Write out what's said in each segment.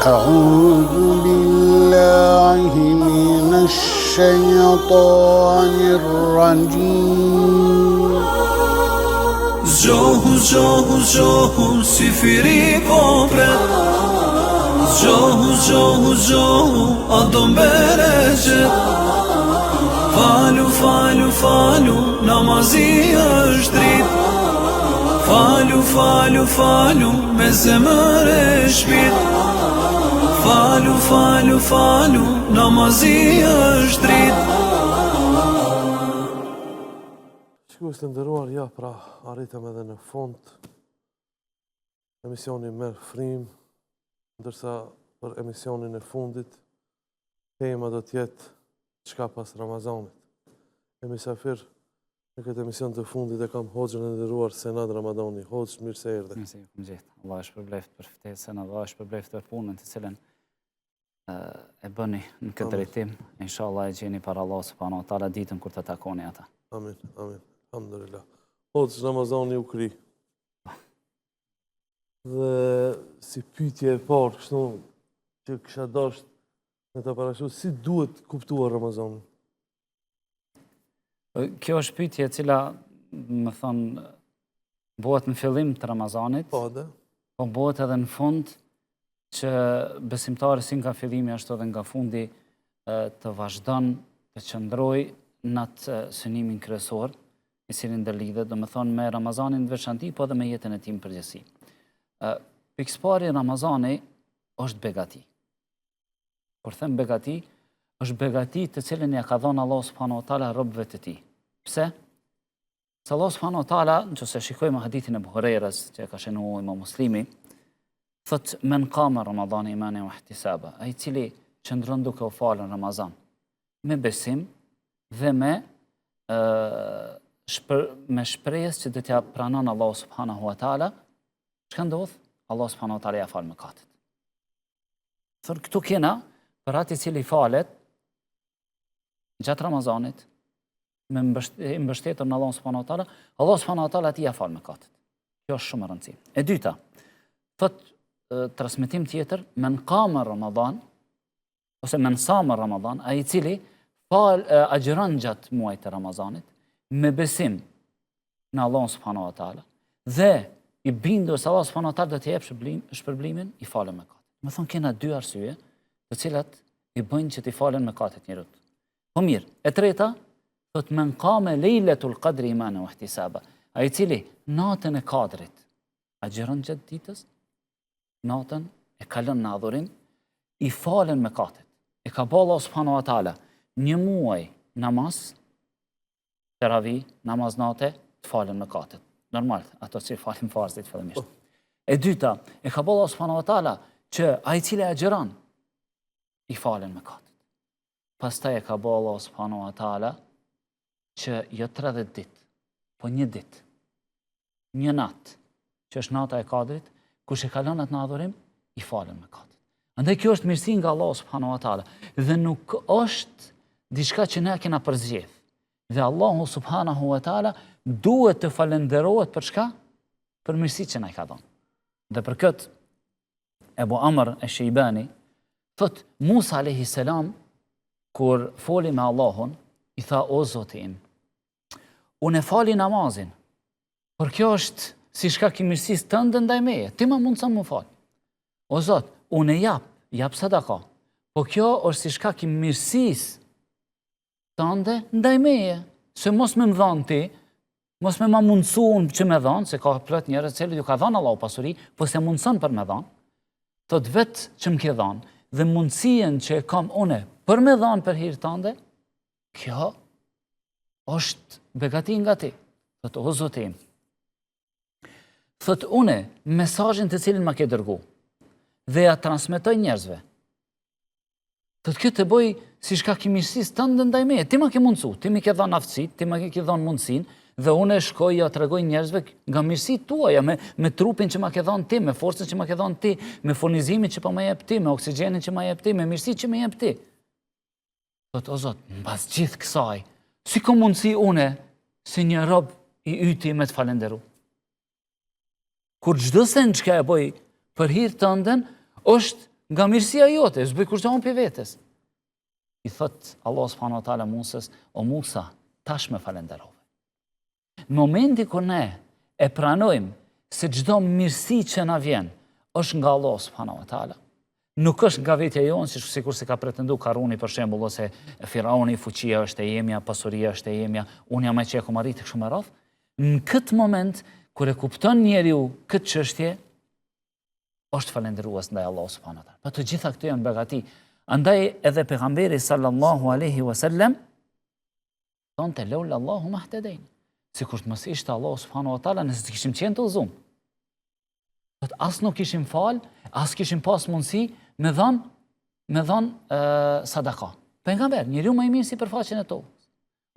أعوذ بالله من الشيطان الرجيم زجوه زجوه زجوه سفري بوبرت زجوه زجوه زجوه أضم برجت فالو فالو فالو نمازي أجدريت فالو فالو فالو مزمر شبيت فالو فالو فالو نمازي أجدريت Shikues të nderuar, ja pra arritëm edhe në fund. Emisioni merr frim, ndërsa për emisionin e fundit tema do të jetë çka pas Ramazanit. E mysafir në këtë emision të fundit e kam hoxhën e nderuar Senad Ramadani. Hoxh, mirë se erdhe. Mirë se ju gjetë. Allah është përbleft për ftesën, Allah është përbleft për punën të cilën e bëni në këtë drejtim. Inshallah e gjeni para Allah subhanahu wa taala ditën kur të takoni ata. Amin, amin. Alhamdulillah. Hoxh, Ramazani u kri. Dhe si pyetje e parë, kështu që kisha dashur me ta parashut, si duhet kuptuar Ramazanin? Kjo është pyetje e cila, më thonë, bëhet në fillim të Ramazanit, po bëhet edhe në fund që besimtari si nga fillimi ashtu edhe nga fundi të vazhdon të qëndroj në atë synimin kryesor, i cili ndërlidhet, do më thonë, me Ramazanin në veçanti, po edhe me jetën e tij në përgjithësi. Pikëspari Ramazani është begati. Kur them begati, është begati të cilën ja ka dhënë Allah subhanahu wa taala robëve të tij. Pse? Se Allah subhanahu wa taala, nëse shikojmë hadithin e Buhariut që ka shënuar Imam Muslimi, thot men qama Ramadan imanan wa ihtisaba, ai cili qëndron duke u falur Ramazan me besim dhe me shpresë që do t'ja pranon Allah subhanahu wa taala, çka ndodh? Allah subhanahu wa taala ja fal mëkatet. Thot këtu kena për atë i cili falet gjatë Ramazanit me mbështetur në Allah subhanahu wa taala, Allah subhanahu wa taala t'i ja fal mëkatet. Kjo është shumë e rëndësishme. E dyta, thot transmetim tjetër, men qama Ramadan ose men sama Ramadan, ai i cili agjeron gjatë muajit të Ramazanit me besim në Allah subhanahu wa taala dhe i bindur se Allah subhanahu wa taala do t'i jap shpërblimin, i falen mëkatet. Më thonë kena dy arsye të cilat i bëjnë që t'i falen mëkatet njerëzit. Po mirë, e treta, thot men qama lejletul qadri imanan wa ihtisaba, ai i cili natën e Kadrit agjeron gjatë ditës, natën e kalon në adhurim, i falen mëkatet. E ka bë Allah subhanahu wa taala një muaj namaz, teravi, namaz nate, të falen mëkatet. Normal, ato që falin farzit fillimisht. E dyta, e ka bë Allah subhanahu wa taala që ai i cili agjeron i falen mëkatet. Pastaj e ka bë Allah subhanahu wa taala që jo 30 ditë, po një ditë, një natë, që është nata e Kadrit, kush e kalon atë në adhurim, i falen mëkatet. Andaj kjo është mirësi nga Allah subhanahu wa taala dhe nuk është diçka që ne kena përzgjedh. Dhe Allahu subhanahu wa taala duhet të falenderohet për çka? Për mirësitë që na i ka dhënë. Dhe për këtë Ebu Amr e-Shejbani thot Musa alayhi salam kur foli me Allahun i tha o Zoti im, unë e fali namazin, por kjo është si shkak i mirësisë tënde ndaj meje, ti më mundson më fal. O Zot, unë jap sadaka, po kjo është si shkak i mirësisë tënde ndaj meje, se mos më dhon ti, mos më ma mundsuan që më dhon, se ka plot njerëz që ju ka dhënë Allahu pasuri, po se mundson për më dhon. Thot vetë që më ke dhënë dhe mundësien që e kam une për me dhanë për hirë tënde, kjo është begati nga ti. Thot, o Zotim, thot une mesazhin të cilin ma ke dërgu dhe ja transmetoj njerëzve. Thot, kjo të bëj si shkak i mirësisë tënde ndaj meje. Ti ma ke mundësu, ti mi ke dhënë aftësitë, ti ma ke dhënë mundësinë, dhe une shkoj ja tregoj njerëzve nga mirësitë tuaja, me trupin që ma ke dhënë ti, me forcën që ma ke dhënë ti, me furnizimin që po më jep ti, me oksigjenin që ma jep ti, me mirësitë që më jep ti. Thot, o Zot, mbas gjithë kësaj, si ka mundësi une si një rob i yti me të falenderu? Kur çdo sen çka e bëj për hir tënden, është nga mirësia jote, s'bëj kur gjanë për vetes. I thot Allah subhanahu wa taala Musës, o Musa, tash me falenderove. Në momenti kur ne e pranojmë se çdo mirësi që na vjen është nga Allah subhanahu wa taala, nuk është nga vetja jonë, sikur se ka pretendu Karuni për shembull, ose Firauni, fuqia është e jemja, pasuria është e jemja, unë jam ai që e kam arritë kështu me radhë. Në këtë moment kur e kupton njeriu këtë çështje, është falendërues ndaj Allahut subhanahu wa taala. Po të gjitha këto janë begati. Andaj edhe pejgamberi sallallahu alaihi wasallam thonte laula Allahu mahtadain. Sikur të mos ishte Allahu subhanahu wa taala, nëse të kishim qenë të udhëzuar. As nuk kishim fal, as kishim pas mundësi me dhon sadaka. Pejgamber, njeriu më i mirë sipërfaqen e tokës.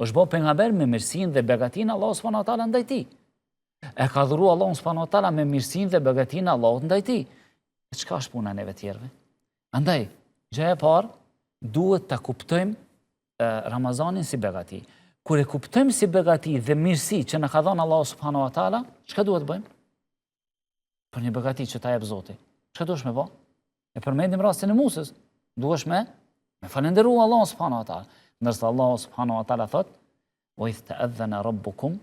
Është bë pejgamber me mirësinë dhe begatinë Allahu subhanahu wa taala ndaj tij. E ka dhuruar Allahu subhanahu wa taala me mirësinë dhe begatinë Allahut ndaj tij. Çka është puna neve tjerëve? Andaj, gjëja e parë, duhet ta kuptojmë Ramazanin si begati. Kur e kuptojmë si begati dhe mirësi që na ka dhënë Allahu subhanahu wa taala, çka duhet bëjmë? Për një begati që ta jep Zoti. Çka duhesh me bë? E përmendim rastin e Musës. Duhesh me falendëru Allahun subhanahu wa taala. Ndërsa Allahu subhanahu wa taala thot: "Wa idh ta'adhana rabbukum",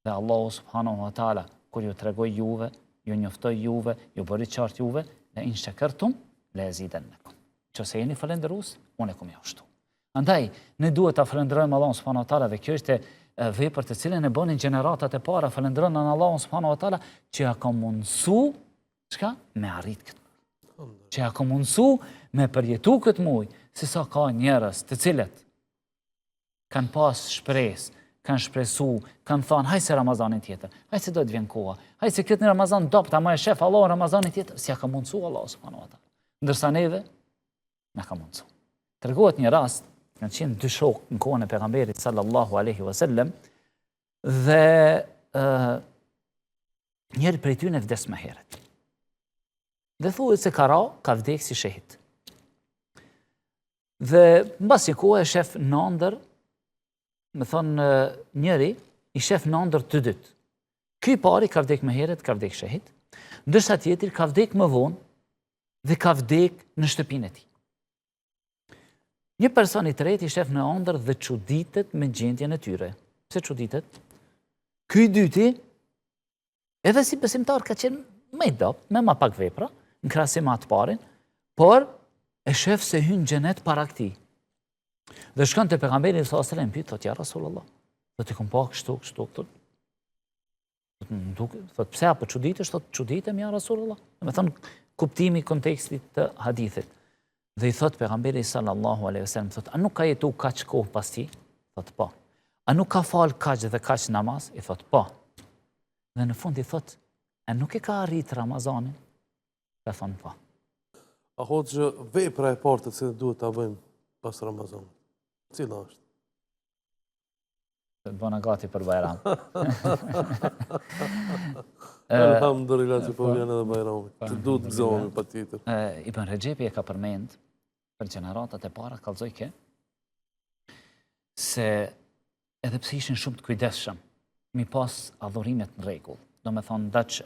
dhe Allahu subhanahu wa taala kur ju tregoj juve, ju njoftoj juve, ju bëri qartë juve, la in shakartum la yazidannakum. Nëse jeni falendërues, unë e kam jashtu. Andaj, ne duhet ta falenderojmë Allahun subhanahu wa taala, dhe kjo është vepër të cilën e bënin gjeneratat e para, falenderojnë Allahun subhanahu wa taala që ja ka mundsu çka me arrit këtë. Që ja ka mundsu me përjetu këtë muaj, si sa ka njerëz të cilët kanë pas shpresë, kanë shpresu, kanë thënë haj se Ramazanin tjetër, haj se do të vjen koha, haj se këtë në Ramazan dopta më e shef Allah Ramazanin tjetër, si ja ka mundsu Allah subhanahu wa taala. Ndërsa neve na ka mundsu. Tregohet një rast, kanë qenë dy shokë në kohën e pejgamberit sallallahu alaihi wasallam, dhe njëri prej tyre vdes më herët. Dhe thuhet se ka vdek si shehid. Dhe mbas një kohë e shef në ëndër, me thonë njëri i shef në ëndër të dytë. Ky pari ka vdek më herët, ka vdek shehid, ndërsa tjetri ka vdek më vonë dhe ka vdek në shtëpinë e tij. Një person i tretë i shef në ëndër dhe çuditet me gjendjen e tyre. Pse çuditet? Ky i dyti, edhe si besimtar ka qenë më i dopt, me më pak vepra, në krahasim me atë parin, por e shef se hyn xhenet para këtij. Dhe shkon te pejgamberi sallallahu alajhi wasallam, pyet, thotë ja Rasulullah, do të kom pa kështu këtu. Thotë pse apo çuditesh? Thotë çuditem ja Rasulullah. Do të thonë kuptimi i kontekstit të hadithit. Dhe i thot pejgamberi sallallahu alaihi wasallam, thot, a nuk ka jetu kaq kohë pas ti? Thot, po. A nuk ka fal kaq dhe kaq namaz? I thot, po. Dhe në fund i thot, a nuk e ka arrit Ramazanin? Ka thonë, po. A hoxhë vepra e parë të cilën duhet ta bëjmë pas Ramazanit? Cila është? Të bëna gati për Bajram. Alhamdulillah që po vjen edhe Bajrami. Të duhet gëzohemi patjetër. Ibn Rexhepi e ka përmend për gjeneratat e para, kallëzoj ke, se edhe pse ishin shumë të kujdesshëm, mi pas adhurimet në rregull. Do me thonë, ndaç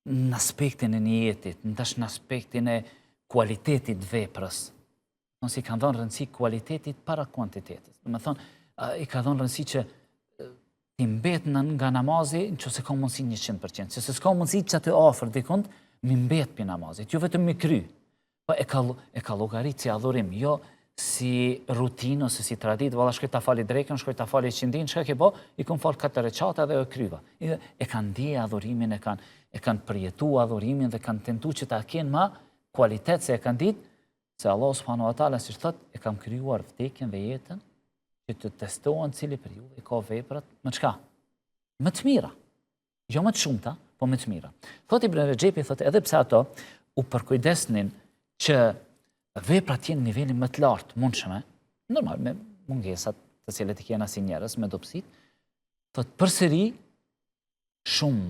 në aspektin e niyetit, ndaç në aspektin e kualitetit veprës. Nësi kanë dhënë rëndësi kualitetit para kuantitetit. Do me thonë, i ka dhënë rëndësi që ti mbetën nga namazi nëse ka mundësi 100%. Se s'ka mundësi që të afër dikund, mi mbet për namazit, jo vetëm mi kry. Po e ka llogarit si adhurim, jo si rutinë ose si traditë, valla shkoj ta fali drekën, shkoj ta fali qindin, çka ke bë, i kam fal 4 recata dhe e kryva. E kanë ndje adhurimin, e kanë përjetuar adhurimin dhe kanë tentuar që ta kenë më kualitet, se e kanë ditë se Allah subhanahu wa taala, si thot, e kam krijuar vdekjen dhe jetën që të testohen cili për ju i ka veprat më çka? Më të mira. Jo më të shumta, po më të mira. Thot Ibn Rexhepi, thot, edhe pse ato u përkujdesnin që veprat jenë në nivelin më të lartë mundshme, normal me mungesat të cilat i kena si njerëz me dobësit, thot përsëri shumë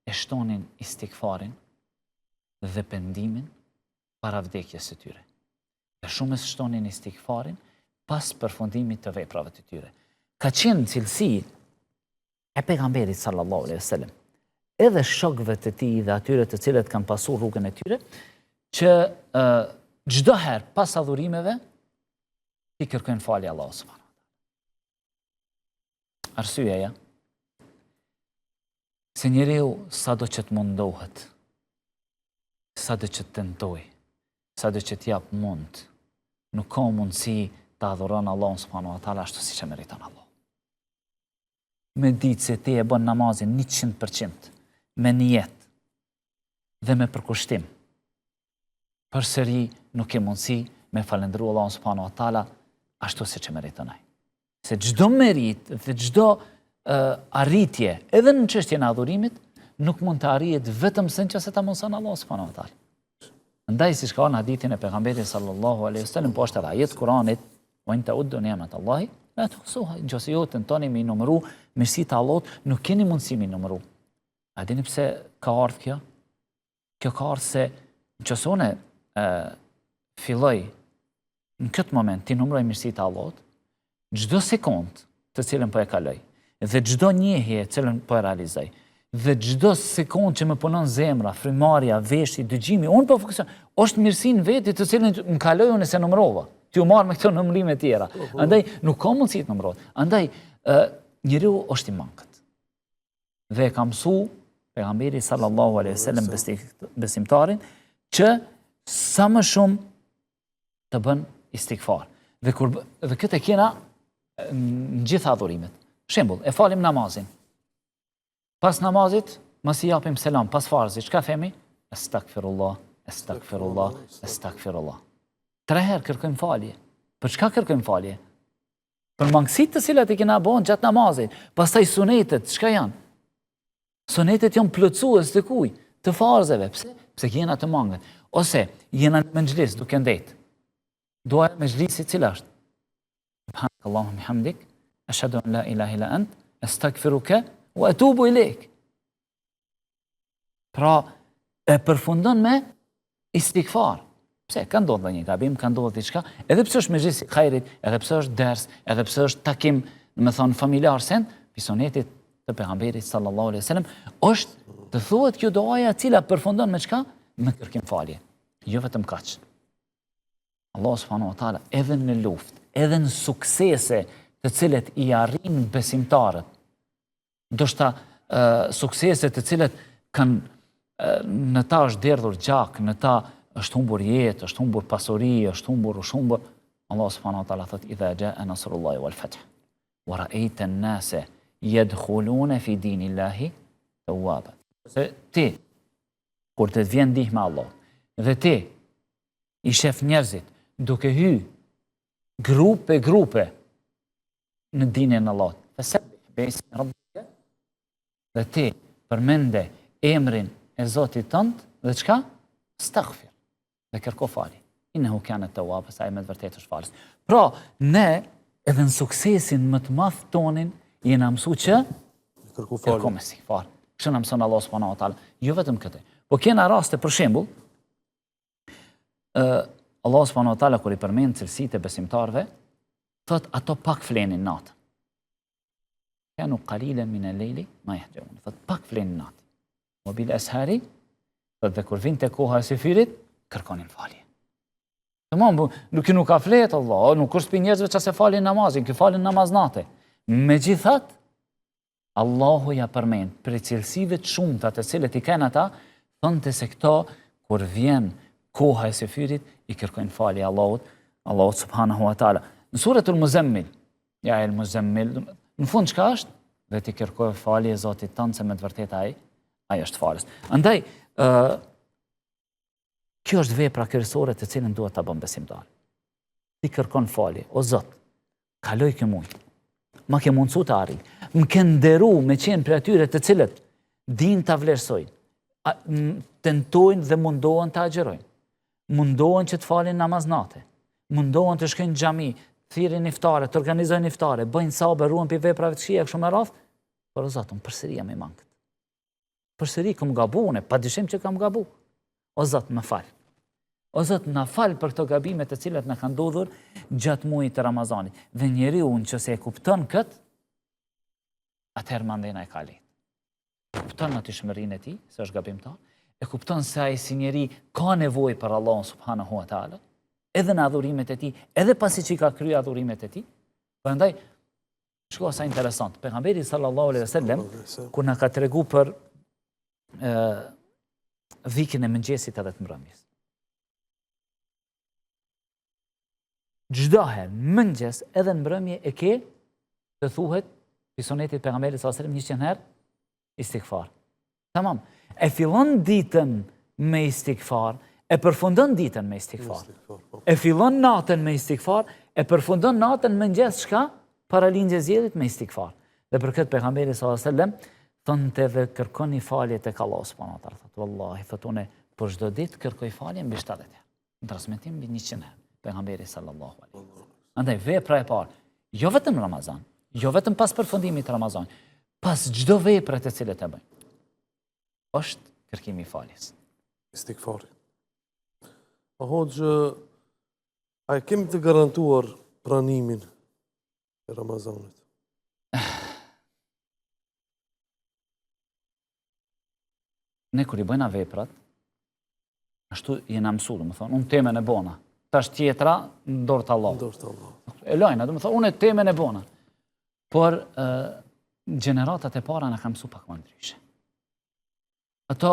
e shtonin istikfarin dhe pendimin para vdekjes së tyre. Dhe shumë e shtonin istikfarin pas përfundimit të veprave të tyre. Ka qenë cilësi e pejgamberit sallallahu alaihi wasallam, edhe shokëve të tij dhe atyre të cilët kanë pasur rrugën e tyre, që çdo herë pas adhurimeve ti kërkojnë falje Allahu subhanahu wa taala. Arsyeja se njeriu sado që të mundohet, sado që të tentoj, sado që të jap mund, nuk ka mundësi të adhuron Allahun subhanahu wa taala ashtu siç e meriton Allah. Me ditë se ti e bën namazin 100%, me nijet dhe me përkushtim, përsëri nuk ke mundësi me falendëru Allahun subhanahu wa taala ashtu siç e meriton ai. Se çdo merit dhe çdo arritje, edhe në çështjen e adhurimit, nuk mund të arrihet vetëm se nëse ta mëson Allahu subhanahu wa taala. Ndaj siç ka në hadithin e pejgamberit sallallahu alaihi wasallam, po është edhe ajet Kuranit, "Wa in ta'uddu ni'matallahi la tuhsuha", nëse ju tentoni me numëru mirësitë e Allahut, nuk keni mundësi me numëru. A dini pse ka ardhur kjo? Kjo ka ardhur se nëse unë filloj në këtë moment ti numëroj mirësitë e Allahut, çdo sekond të cilën po e kaloj, dhe çdo njehje të cilën po e realizoj, dhe çdo sekond që më punon zemra, frymarrja, veshji, dëgjimi, unë po funksion, është mirësi në veti të cilën më kaloj unë se numërova. Ti u marr me këto numërime të tjera. Andaj nuk ka mundësi të numërohet. Andaj njeriu është i mangët. Dhe e ka mësu pejgamberi sallallahu alaihi wasallam besimtarin që sa më shumë të bën istighfar. Dhe këtë e kena në gjitha adhurimet. Shembull, e falim namazin. Pas namazit, mos i japim selam pas farzit, çka themi? Astaghfirullah, astaghfirullah, astaghfirullah. 3 herë kërkojmë falje. Për çka kërkojmë falje? Për mangësitë të cilat i kena bën gjatë namazit. Pastaj sunetet, çka janë? Sunetet janë plotësues të kuj? Të farzeve. Pse? Pse jena të mangët. Ose jena në mexhlis duke ndet. Duaja e mexhlisit cila është? Subhanakallahumma bihamdik, ashhadu an la ilaha illa ant, astaghfiruka wa atubu ilejk. Pra, e përfundon me istighfar. Pse? Ka ndodhur një gabim, ka ndodhur diçka, edhe pse është mexhlis i khairit, edhe pse është ders, edhe pse është takim, me thonë familjar sen, pisonetit të pejgamberit sallallahu alaihi wasallam, është të thuhet kjo duaja e cila përfundon me çka? Me kërkim falje. Jo vetëm kaq. Allah subhanahu wa taala edhe në luftë, edhe në suksese të cilët i arrin besimtarët, ndoshta suksese të cilët kanë në ta është derdhur gjak, në ta është humbur jetë, është humbur pasuri, është humbur, Allah subhanahu wa taala thot idha jaa nasrullahi wal fath wa ra'aita an-nasa yadkhuluna fi dinillahi tawwaba. Se ti kur të vjen ndihma Allah dhe ti i shef njerëzit duke hy grupe në dinin e Allahut, dhe ti përmende emrin e Zotit tënd dhe çka? Astaghfir. Dhe kërko falje. Innehu kana tawwaba, sa ai me vërtet është falës. Pra, ne edhe në suksesin më të madh tonin jena mësu që kërko me istighfar. Kështu na mëson Allah subhanahu wa taala. Jo vetëm këtë. Po kena raste për shembull, Allah subhanahu wa taala kur i përmend cilësitë e besimtarëve, thot ato pak flenin natën. Kanu qalilan min al-layli ma yahjaun. Thot pak flenin natën. Wa bil ashari, thot dhe kur vinte koha e sefirit, kërkonin falje. Tamam, nuk ka flet Allah, nuk është për njerëzve që se falin namazin, kë falin namaz natë. Megjithatë, Allahu ja përmend për cilësive të shumta të cilët i kanë ata, thonë se këto kur vjen koha e sefirit i kërkojnë falje Allahut subhanahu wa taala. Në suratul Muzammil, ja el Muzammil, në fund çka është? Dhe ti kërkoj falje Zotit tënd se me të vërtetë ai është falës. Andaj kjo është vepra kryesore të cilën duhet ta bën besimtar. Ti kërkon falje, o Zot, kaloj kë muj. Ma ke mundësu të arri. Më ke nderu me qenë për atyre të cilët din të vlerësojnë, tentojnë dhe mundohen të agjerojnë, mundohen që të falin namaz nate, mundohen të shkojnë xhami, thirrin iftare, të organizojnë iftare, bëjnë sabe, ruhen për veprave të këqija kështu me radhë, por o Zot, unë përsëri jam i mangët. Përsëri kam gabu, unë padyshim që kam gabu. O Zot, më fal. O Zot, na fal për këto gabime të cilat na kanë ndodhur gjatë muajit të Ramazanit. Dhe njeriu nëse e kupton kët, atëherë mandena e ka lehtë. Kupton natyrshmërinë e tij, se është gabimtar, e kupton se ai si njeri ka nevojë për Allahun subhanahu wa taala, edhe në adhurimet e tij, edhe pasi që i ka kryer adhurimet e tij. Prandaj shko sa interesant. Pejgamberi sallallahu alaihi wasallam kur na ka tregu për dhikën e mëngjesit edhe të mbrëmjes. Çdo herë mëngjes edhe në mbrëmje e ke të thuhet fi sunetit pejgamberit sallallahu alaihi wasallam 100 herë istighfar. Tamam. E fillon ditën me istighfar, e përfundon ditën me istighfar. E fillon natën me istighfar, e përfundon natën mëngjes çka? Para lindjes zgjedhjet me istighfar. Dhe për këtë pejgamberi sallallahu alaihi wasallam thonte dhe kërkoni falje tek Allahu subhanahu wa taala. Thotë wallahi, thotë unë për çdo ditë kërkoj falje mbi 70 herë. Në transmetim mbi 100 herë. Pejgamberi sallallahu alaihi wasallam. Andaj vepra e parë, jo vetëm Ramazan, jo vetëm pas përfundimit të Ramazanit, pas çdo vepre të cilat e bëjmë, është kërkimi i faljes. Istighfari. Po hoxhë, a kemi të garantuar pranimin e Ramazanit? Ne kur i bëjna veprat, ashtu jena mësu, do më thonë, unë temen e bona, tash tjetra në dorë të Allah. E lajna, do më thonë, unë e temen e bona. Por gjeneratat e para në kam mësu pak më ndryshe. Ato,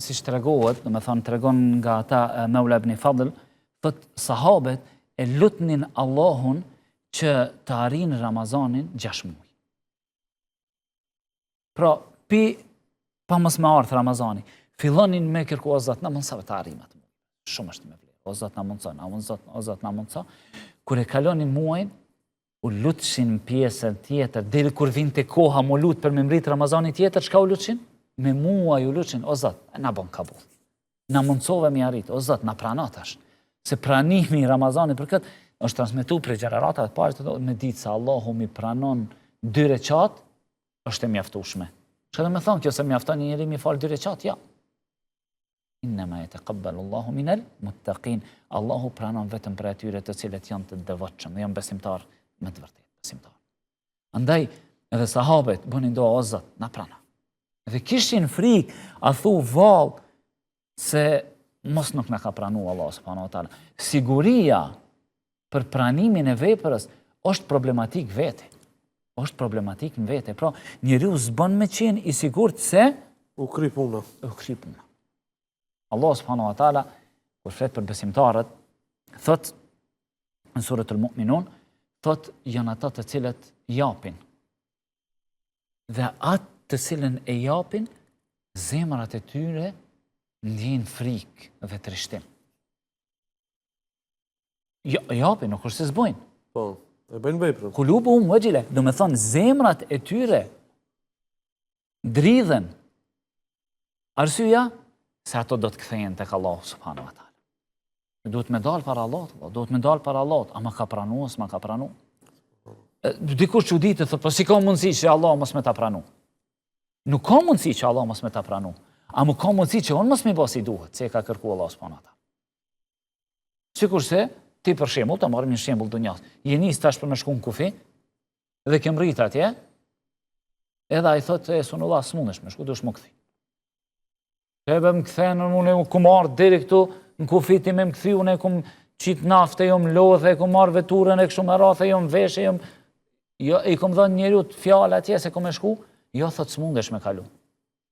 si që tregohet, do më thonë, tregon nga ata Mevla ibn Fadl, thot sahabet e lutnin Allahun që të arrin Ramazanin 6 muaj. Pra, pa mos me ardhë Ramazani, fillonin me kërku o Zot, na mundësave të arrim atë muaj. Shumë është me vlerë. O Zot na mundëso, o Zot na mundëso. Kur e kalonin muajin, u lutshin pjesën tjetër, deri kur vinte koha mu lut për me mbrit Ramazani tjetër, çka u lutshin? Me muaj u lutshin, o Zot, na bon kabull. Na mundësove mi arrit, o Zot, na prano tash. Se pranimi i Ramazanit për këtë është transmetuar për gjeneratave të parë me ditë se Allahu mi pranon 2 recat, është e mjaftueshme. Çka do të thonë kjo se mjafton një njeri mi fal 2 recat? Ja. Innama yataqabbalu Allahu minal muttaqin. Allahu pranon vetëm për atyre të cilët janë të devotshëm, janë besimtar me të vërtetë, besimtar. Andaj edhe sahabët bënin dua o Zot, na prano. Dhe kishin frikë, a thu vallë se mos nuk na ka pranuar Allahu subhanahu wa taala. Siguria për pranimin e veprës është problematik vete. Është problematik në vete. Pra, njeriu s'bën me qenë i sigurt se u kri puna. Allah subhanahu wa taala kur flet për besimtarët, thot në suratul Mu'minun, thot janë ata të cilët japin. Dhe atë të cilën e japin, zemrat e tyre ndjejnë frikë dhe trishtim. Japin, nuk është se s'bojnë. Po, e bëjnë veprën. Kulubuhum wajila, do me thonë zemrat e tyre dridhen. Arsyeja se ato do të kthehen tek Allahu subhanahu wa taala. Duhet me dal para Allahut, duhet me dal para Allahut, a ma ka pranuar, s'ma ka pranuar. Dikush çuditë thotë, po si ka mundësi që Allah mos me ta pranu? Nuk ka mundësi që Allah mos me ta pranu. A mu ka mundësi që unë mos me bëj si duhet, se e ka kërkuar Allah subhanahu wa taala. Sikurse ti për shembull, ta marrim një shembull dunjas. Je nis tash për me shku në kufi dhe ke mrit atje, edhe ai thotë e sunullah s'mundesh me shku, duhesh më kthi. Edhe më kthen unë ku marr deri këtu në kufi ti më kthi unë kum qit nafte jom lodhe, kum marr veturën e kështu me radhë jom veshë jom jo i kum dhënë njeriu fjalë atje se kum e shku, jo thotë s'mundesh me kalu.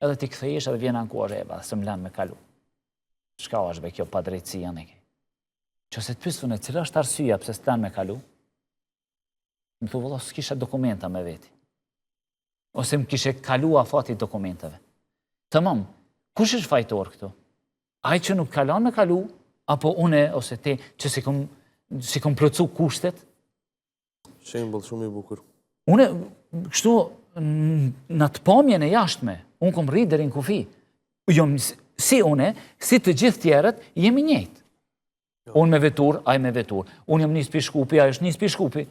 Edhe ti kthehesh edhe vjen ankuar eva, s'mlan me kalu. Çka është be kjo padrejtësia ne? Qëse të pyesën e cila është arsyeja pse s'tan me kalu? Më thu valla s'kisha dokumenta me veti. Ose më kishe kalu afati dokumenteve. Tamam, kush është fajtor këtu? Ai që nuk kalon me kalu, apo une ose ti që si kom plotsu kushtet? Shembull shumë i bukur. Une kështu në të pamjen e jashtme, unë kom rrit deri në kufi. Si une, si të gjithë tjerët, jemi njëjtë. Unë me vetur, ai me vetur. Unë jam nis pi shkupi, ai është nis pi shkupi.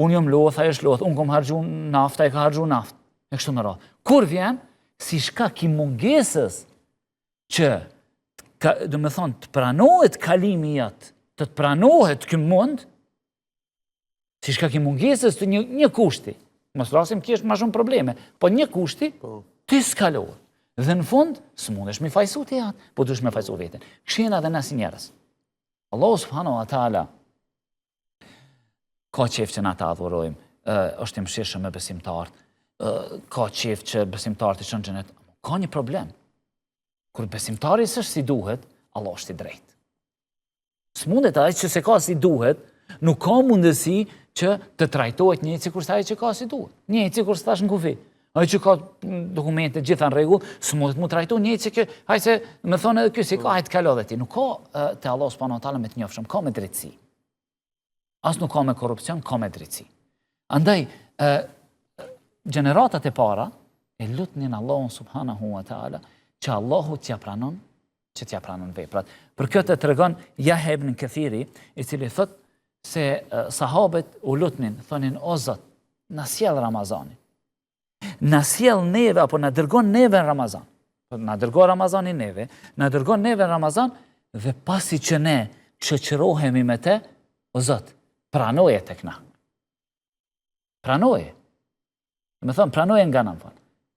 Unë jam loth, ai është loth. Unë kom harxhu naftë, ai ka harxhu naftë. E kështu me radhë. Kur vjen, si shkak i mungesës që, do me thonë, të pranohet kalimi jat, të pranohet ky mund, si shkak i mungesës të një kushti. Mos flasim kish më shumë probleme, po një kushti ti skalohet. Dhe në fund, s'mundesh me fajsu të jatë, po dush me fajsu vetën. Këshena dhe nësi njerës. Allahu subhanahu wa ta'ala ka qef që na ta adhurojmë, është i mëshirshëm me besimtarët, ka qef që besimtarët i shënë xhenet. Ka një problem. Kur besimtari s'është si duhet, Allah është i drejtë. S'mundet ai që se ka si duhet, nuk ka mundësi që të trajtohet një sikur sa ai që ka si duhet. Një sikur s'tash në kufi. Ai që ka dokumente gjitha në rregull, s'mundet mu trajtu një që hajse më thonë edhe ky si ka hajt kalo dhe ti. Nuk ka te Allah subhanahu wa taala me të njofshëm, ka me drejtësi. As nuk ka me korrupsion, ka me drejtësi. Andaj gjeneratat e para e lutnin Allahun subhanahu wa taala që Allahu t'ja pranon, që t'ja pranon veprat. Për këtë tregon Yahya ibn Kathiri, i cili thot se sahabët u lutnin, thonin o Zot, na sjell Ramazanin. Na sjell neve apo na dërgon neve në Ramazan. Na dërgon Ramazanin neve, na dërgon neve në Ramazan dhe pasi që ne shoqërohemi me te, o Zot, pranoje tek na. Pranoje. Me thonë, pranoje nga na,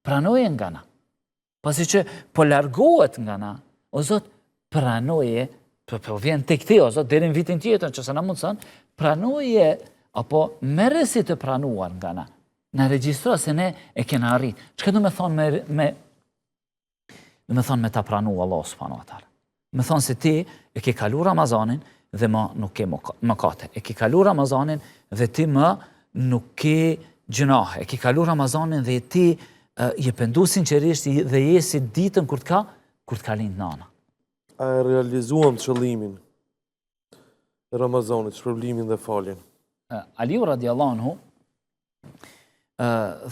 pranoje nga na. Pasi që po largohet nga na, o Zot, pranoje, po vjen tek ti, o Zot, deri në vitin tjetër, që se na mundson, pranoje, apo merre si të pranuar nga na. Në regjistro se ne e kena arrit. Çka do me thonë me ta pranu Allah subhanahu wa taala? Me thonë se ti e ke kalu Ramazanin dhe më nuk ke mëkate. E ke kalu Ramazanin dhe ti më nuk ke gjunahe. E ke kalu Ramazanin dhe ti je pendu sinqerisht dhe je si ditën kur t'ka lind nana. A e realizuam qëllimin e Ramazanit, shpërblimin dhe faljen? Aliu radiallahu anhu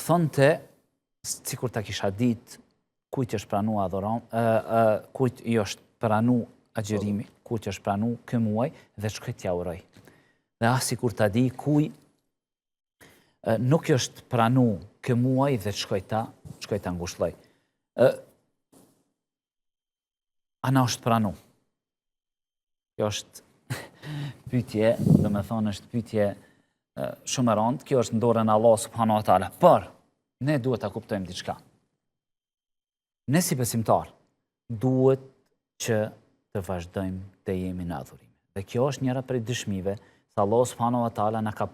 thonte, sikur ta kisha dit, kujt është pranu adhuram, kujt i është pranu agjërimi, kujt është pranu kë muaj dhe shkoj t'ja uroj. Dhe as sikur ta di kuj nuk është pranu kë muaj dhe shkoj ta ngushëlloj. Ana është pranu. Kjo është pyetje, do me thonë është pyetje shumë e rëndë, kjo është në dorën e Allah subhanahu wa taala. Por ne duhet ta kuptojmë diçka. Ne si besimtar duhet që të vazhdojmë të jemi në adhurim. Dhe kjo është njëra prej dëshmive se Allah subhanahu wa taala na ka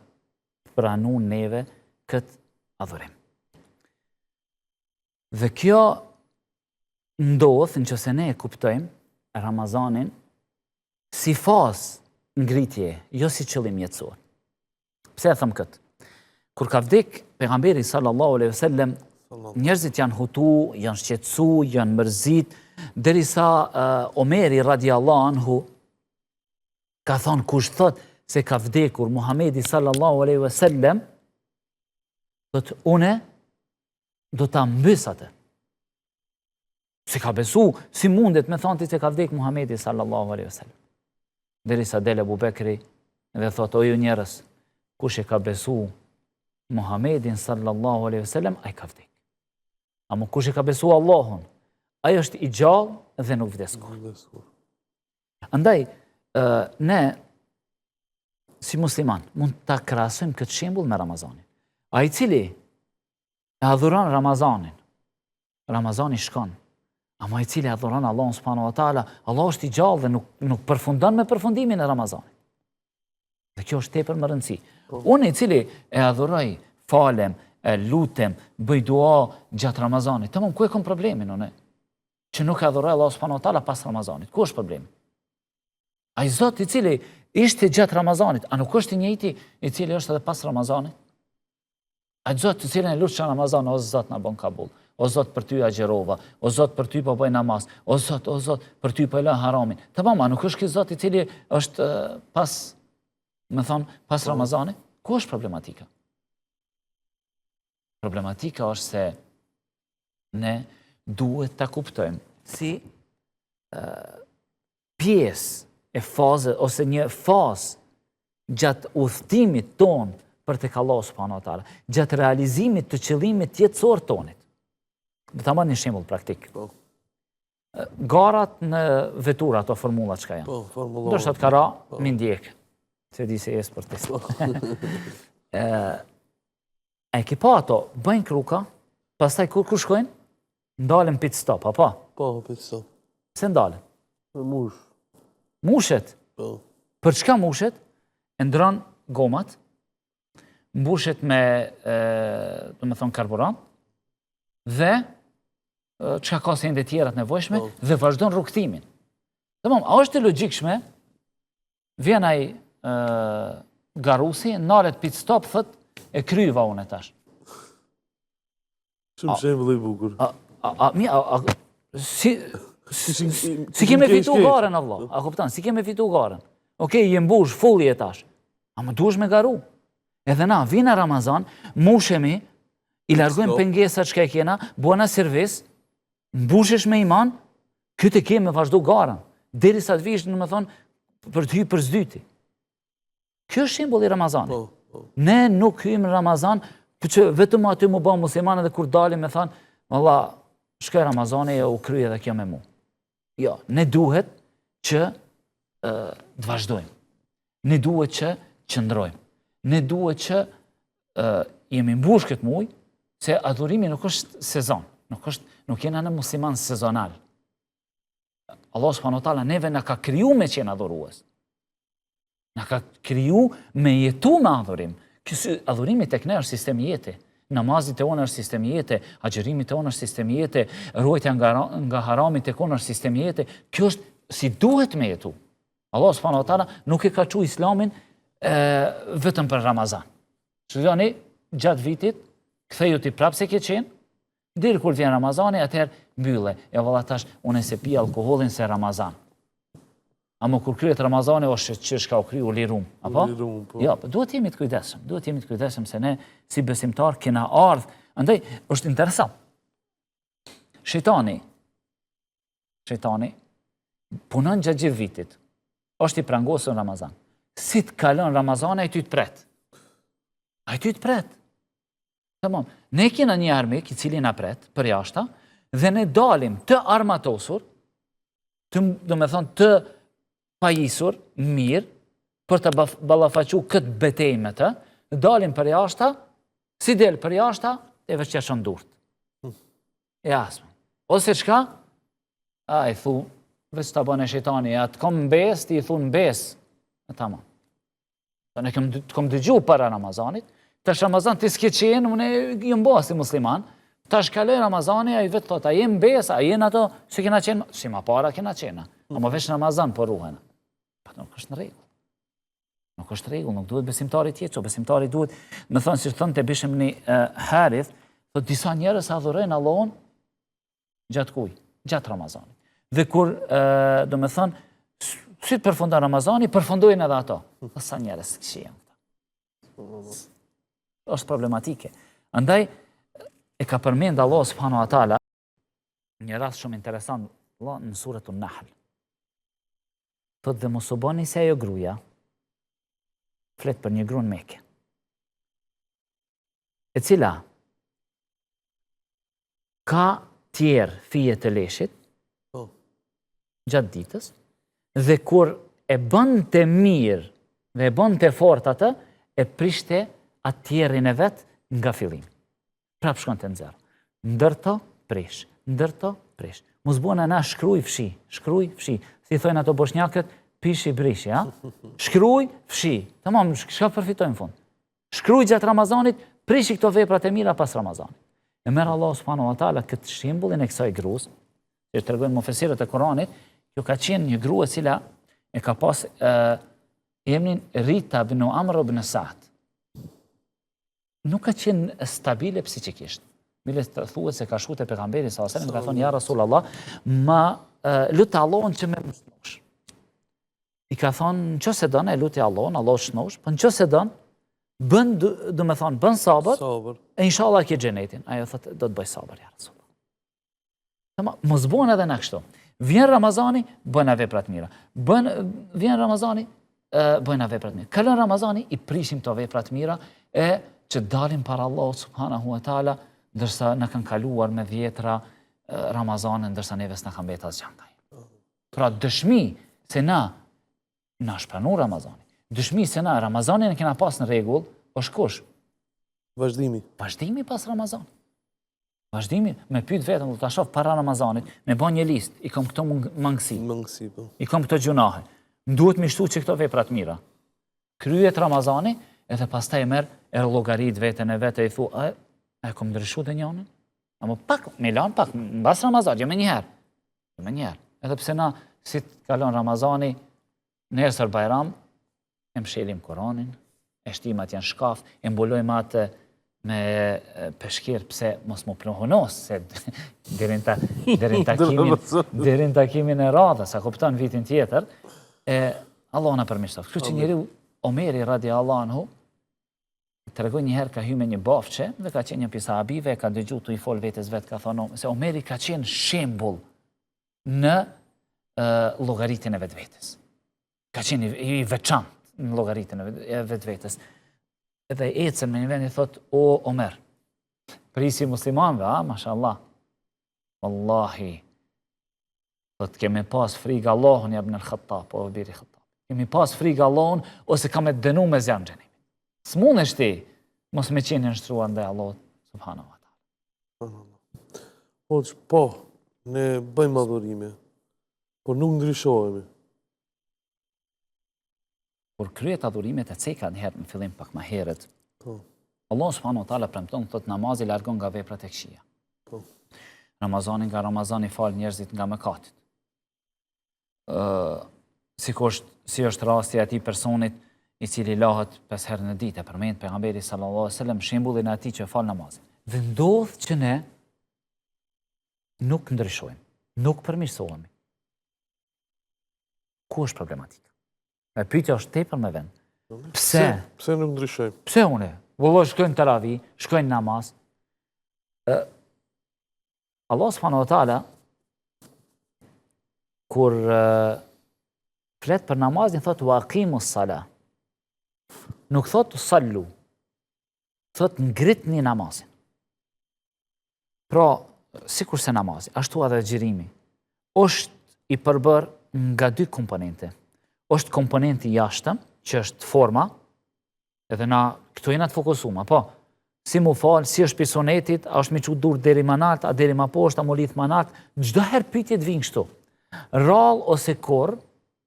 pranuar neve këtë adhurim. Dhe kjo ndodh nëse ne e kuptojmë Ramazanin si fazë ngritje, jo si qëllim jetësor. Pse e thëmë këtë? Kur ka vdek pejgamberi sallallahu alaihi wasallam, njerëzit janë hutu, janë shqetësu, janë mërzit, derisa Omeri radiallahu anhu ka thonë kush thot se ka vdekur Muhamedi sallallahu alaihi wasallam, thot une do ta mbys atë. Se ka besu, si mundet me thonë ti se ka vdek Muhamedi sallallahu alaihi wasallam. Derisa del Abu Bekri dhe thot o ju njerëz, kush e ka besu Muhamedin sallallahu alaihi wasallam, ai ka vdek. Amo kush e ka besu Allahun, ai është i gjallë dhe nuk vdeskur. Andaj, ne, si musliman, mund ta krahasojmë këtë shembull me Ramazanin. Ai cili e adhuron Ramazanin, Ramazani shkon. Ama ai cili adhuron Allahun subhanahu wa taala, Allah është i gjallë dhe nuk përfundon me përfundimin e Ramazanit. Dhe kjo është tepër më rëndësi. Unë i cili e adhuroj, falem, lutem, bëj dua gjatë Ramazanit, tamam, ku e kam problemin unë? Që nuk e adhuroj Allah subhanahu wa taala pas Ramazanit. Ku është problemi? Ai Zot i cili ishte gjatë Ramazanit, a nuk është i njëjti i cili është edhe pas Ramazanit? Ai Zot i cili e lut Ramazan, o Zot na bën kabul. O Zot për ty agjerova, o Zot për ty po bëj namaz, o Zot për ty po lë haramin. Tamam, a nuk është ky Zot i cili është pas Ramazanit? Ku është problematika? Problematika është se ne duhet ta kuptojmë si pjesë e fazë ose një fazë gjatë udhëtimit ton për tek Allahu subhanahu wa taala, gjatë realizimit të qëllimit jetësor tonit. Do ta marr një shembull praktik. Garat në vetura, ato formullat çka janë. Do të thotë kara, mi ndjek. Se di se je sportist. E ke pa ato, bëjnë kruka, pastaj kur shkojnë? Ndalën pit stop, apo? Po, për të stop. Se ndalën? Për mush. Mushet. Po. Për çka mushet? E ndron gomat, mbushet me, do me thonë, karburant, dhe çka ka se ende tjerat nevojshme, dhe vazhdon rrugtimin. Domthon, a është e logjikshme, vjen ai garusi, nalet pit stop, thot, e kryva unë tash. Shumë shembull i bukur. Si keme fitu garen, Allah, a kuptan, si keme fitu garen. Okej, je mbush, full je tash, a më duhesh me garu. Edhe na, vina Ramazan, mushemi, i largojmë pengesat që e kena, buona servis, mbushesh me iman, këtë e keme vazhdo garen, deri sa të vishë, në me thonë, për të hy për zdyti. Kjo është shembull i Ramazanit. Ne nuk hyjmë në Ramazan, për që vetëm aty më bëmë muslimanë dhe kur dalim me thanë, valla, shkoj Ramazani e u kryje dhe kjo me mu. Jo, ne duhet që të vazhdojmë. Ne duhet që qëndrojmë. Ne duhet që jemi mbush këtë muj, se adhurimi nuk është sezon. Nuk jena në musliman sezonal. Allah subhanahu wa taala neve na ka kriju me qenë adhurues. Na ka kriju me jetu me adhurim. Adhurimi tek ne është sistemi jete. Namazit e onë është sistemi jete, agjerimit e onë është sistemi jete, ruajtja nga haramit e konë është sistemi jete. Kjo është si duhet me jetu. Allah subhanahu wa taala nuk e ka çu islamin vetëm për Ramazan. Shikoni, gjatë vitit, ktheju ti prapë se ke qenë, deri kur vjen Ramazani, atëherë mbylle. Ja valla tash, unë se pi alkoholin se Ramazan. Amo kur kryet Ramazani, është që shka u kryu lirum. Apo? Lirum, po. Ja, duhet jemi të kujdesëm. Duhet jemi të kujdesëm se ne, si besimtar, kena ardhë. Andaj, është interesant. Shejtani, punon gjatë gjithë vitit. Është i prangosur në Ramazan. Si të kalon Ramazan, a i ty të pret. A i ty të pret. Tamam. Ne kena një armik i cili na pret për jashta, dhe ne dalim të armatosur, do me thonë të pajisur, mirë, për të ballafaqu këtë betejë me të, dalim për jashta, si del për jashta, e veç qeshën durt. Jasme. Ose çka? A, i thu, veç të bëne shejtani, atë kom mbes, ti i thu mbes. E tamam. Ne kom dëgju para Ramazanit, tash Ramazan ti s'ke qenë, unë jë mba si musliman, tash kaloj Ramazani, a i vetë thot, a jem bes, a jen ato, si kena qenë, si ma para kena qenë, ama veç Ramazan për ruhen. Pa nuk është në regull. Nuk është regull, nuk duhet besimtari tjetë, që besimtari duhet, me thonë, si thënë të bishëm një Harith, thot, disa njerës adhurojnë Allahun gjatë kuj, gjatë Ramazani. Dhe kur, do me thonë, si të përfundon Ramazani, përfundojnë edhe ato. Sa njerës këshien. është problematike. Andaj, e ka përmend Allah subhanahu wa taala një rast shumë interesant në suretun Nahl. Thot dhe mos u bëni se ajo gruaja, flet për një gruan Mekë, e cila ka tjerë fije të leshit gjatë ditës, dhe kur e bën të mirë dhe e bën të fort atë, e prishte atë tjerin e vetë nga fillim. Prap shkon të nxerr. Ndërto, prish. Ndërto, prish. Mos bëna na shkruj fshi. Shkruj fshi. Si thojnë ato bosnjakët, pishi brishi, ja? Shkruj fshi. Tamam, çka përfitojnë në fund? Shkruj gjatë Ramazanit, prishi këto veprat e mira pas Ramazanit. E merr Allah subhanahu wa taala këtë shembullin e kësaj gruas, që tregojnë mufesirët e Kuranit, kjo ka qenë një grua e cila e ka pas emrin Rita ibn Amr ibn Sa'd. Nuk ka qenë stabile psikikisht. Mile të thuhet se ka shku te pejgamberi sallallahu alajhi wasallam, ka thonë ja Rasulullah, ma lutë Allahun që me shnosh. I ka thonë, nëse don e lutë Allahun, Allah shnosh, po nëse don, bën, do me thonë, bën sabër, e inshallah ke xhenetin. Ajo thotë do të bëj sabër ja Rasulullah. Tamam, mos bëhen edhe na kështu. Vjen Ramazani, bëjna vepra të mira. Vjen Ramazani, bëjna vepra të mira. Kalon Ramazani, i prishim këto vepra të mira e që dalim para Allah subhanahu wa taala, ndërsa na kanë kaluar me vjetra Ramazane, ndërsa neve s'na kanë mbetur asgjë nga ai. Pra dëshmi se na shpranu Ramazani. Dëshmi se na Ramazanin e kena pas në rregull, është kush? Vazhdimi. Vazhdimi pas Ramazanit. Vazhdimi me pyet vetëm, ta shoh para Ramazanit, me bën një listë, i kam këto mangësi. Mangësi, po. I kam këto gjunahe. M'duhet mi shtu që këto vepra të mira. Kryet Ramazani, edhe pastaj merr e llogarit veten e vet e i thu, a kom ndryshuar të njënin? Ama pak, me lan pak, mbas Ramazan, jo me njëherë. Jo me njëherë. Edhe pse na si të kalon Ramazani, nesër Bajram, e mshelim Koranin, e shtimat janë shkaf, e mbulojmë atë me peshkir, pse mos mu plohonos, se derin takimin e radhës, a kupton vitin tjetër, Allah na përmirësoft. Kështu që njeriu Omeri radiallahu anhu të regoj njëherë ka hy me një bafqe dhe ka qenë një pisa abive, ka dëgju të i fol vetës vetë, ka thonë, se Omeri ka qenë shembull në llogaritin e vetvetes. Ka qenë i veçantë në llogaritin e vetvetes. Edhe ecën me një vend i thot, o Omer, prisi muslimanve, mashallah, wallahi, thot kemi pas frikë Allahun ibn al-Khattab, o biri Khattab. Kemi pas frikë Allahun ose kam e dënu me zjarën xhenimit. S'mundesh ti mos me qenë nështruar ndaj Allahut subhanahu wa taala. Hoxh, po, ne bëjmë adhurime, por nuk ndryshohemi. Kur kryet adhurimet e ceka njëherë në fillim pak më herët, Po. Allah subhanahu wa taala premton thot namazi largon nga veprat e këqija. Po. Ramazani nga Ramazani fal njerëzit nga mëkatit. Si është rasti atij personit i cili lahet 5 herë në ditë, përmend pejgamberi sallallahu alajhi wasallam shembullin e atij që fal namazin. Dhe ndodh që ne nuk ndryshojmë, nuk përmirësohemi. Ku është problematika? E pyetja është tepër me vend. Pse? Pse nuk ndryshojmë? Pse une? Vëllai shkojnë teravi, shkojnë namaz. Allah subhanahu wa taala kur flet për namazin thot wa aqimus salah. Nuk thot sallu. Thot ngritni namazin. Pra, sikur se namazi, ashtu edhe xhirimi, është i përbër nga 2 komponente. Është komponenti jashtëm, që është forma, edhe na këtu jena të fokusuar, po. Si mu fal, si është pisonetit, a është mi çu dur deri më nalt, a deri më poshtë, a mu lidh më nalt, çdo herë pyetjet vijnë kështu. Rall ose korr,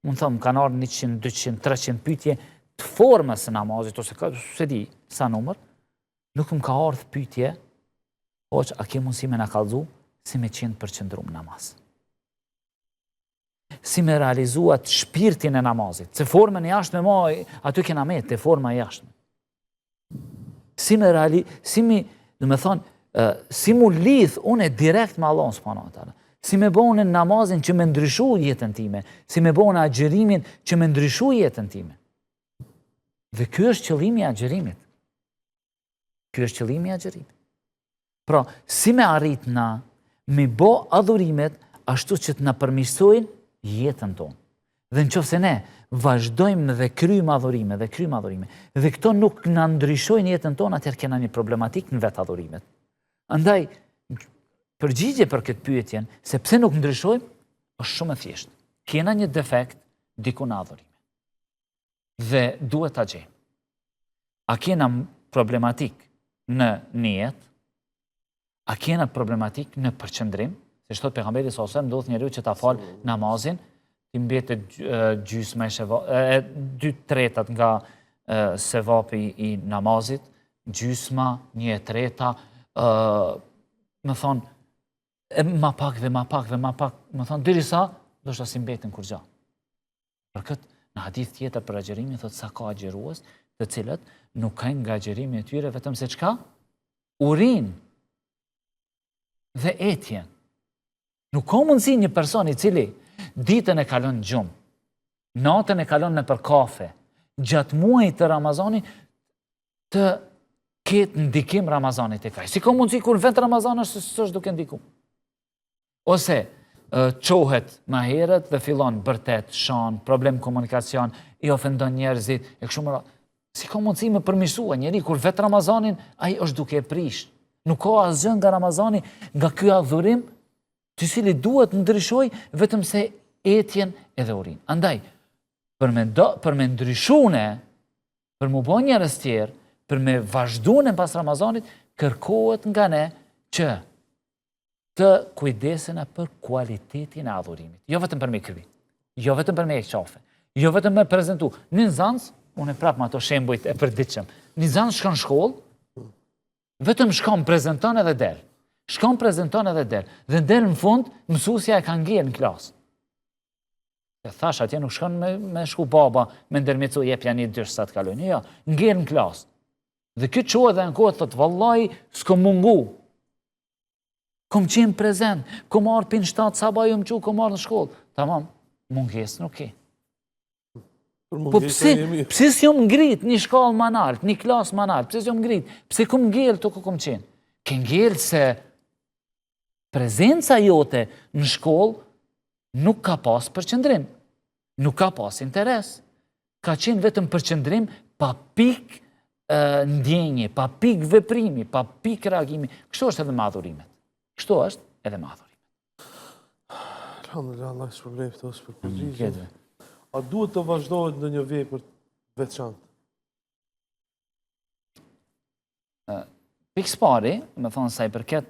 mund thëmë kanë ardhur 100, 200, 300 pyetje të formës së namazit, ose se di sa numër, nuk më ka ardhur pyetje, hoq, a ke mundësi me na kallëzu, si me 100% namaz. Si me realizuat shpirtin e namazit, se formën e jashtme ma, aty kena me, te forma e jashtme. Si mu lidh une direkt me Allah subhanahu wa taala. Si me bënë namazin që me ndryshu jetën time, si me bënë agjërimin që me ndryshu jetën time. Dhe ky është qëllimi i agjërimit. Ky është qëllimi i agjërimit. Pra, si me arrit na me bë adhurimet ashtu që të na përmirësojnë jetën tonë. Dhe nëse ne vazhdojmë dhe kryjmë adhurime, dhe këto nuk na ndryshojnë jetën tonë, atëherë kena një problematik në vetë adhurimet. Andaj, përgjigje për këtë pyetjen, se pse nuk ndryshojmë, është shumë e thjeshtë. Kena një defekt diku në adhurime. Dhe duhet ta gjejmë. A kena problematik në nijet? A kena problematik në përqendrim? Se thot pejgamberi sallallahu alajhi wasallam, ndodh njeriu që ta fal namazin, i mbetet gjysma e 2/3 nga sevapi i namazit, gjysma, 1/3, më thonë, ma pak, më thonë, dirisa, do shta si mbetën kur gja. Për këtë, në hadith tjetër për agjerimin, thot sa ka agjerues, të cilët nuk kanë nga agjerimi e tyre, vetëm se çka? Urin dhe etjen. Nuk ka mundësi një person i cili ditën e kalon në gjumë, natën e kalon në për kafe, gjatë muajit të Ramazanit të ketë ndikim Ramazanit e kaj. Si ka mundësi kur vetë Ramazan është duke ndikum. Ose qohet ma herët dhe fillon bërtet, shan, problem komunikacion, i ofendon njerëzit, e kështu më radhë. Si ka mundësi me përmirësua njeri kur vetë Ramazanin, ai është duke e prish. Nuk ka asgjë nga Ramazani, nga ky adhurim, të cili duhet ndryshoj vetëm se etjen edhe urin. Andaj, për me ndryshune, për mu bo njerëz tjerë, për me vazhdune pas Ramazanit, kërkohet nga ne që të kujdesen për kualitetin e adhurimit. Jo vetëm për me kry, jo vetëm për me e qafe, jo vetëm me prezentu. Një nxënës, unë e prapë me ato shembujt e përditshëm, një nxënës shkon shkollë, vetëm shkon, prezenton edhe del. Shkon, prezenton edhe del. Dhe del në fund, mësusja e ka ngel në klasë. E thash, atje nuk shkon me shku baba, me ndërmicu jepja një dysh sa të kalojnë. Jo, ngel në klasë. Dhe këtë qohë edhe në kohë, thotë, vallaj, s'kom mungu. Kom qenë prezent, kom marrë pinë 7 sabaj më qu, kom marrë në shkollë. Tamam, mungesë nuk ke. Po pse s'jom ngrit një shkallë më nalt, një klasë më nalt, pse s'jom ngrit, pse kom ngel të ku kom qenë? Ke ngel se prezenca jote në shkollë nuk ka pas përqendrim, nuk ka pas interes. Ka qenë vetëm përqendrim pa pik ndjenje, pa pik veprimi, pa pik reagimi. Kështu është edhe me adhurimet. Kështu është edhe me adhurimet. Alhamdulillah, Allah shpërblet për përgjigjen. A duhet të vazhdohet në një vepër veçantë? Pikë pari, me thonë sa i përket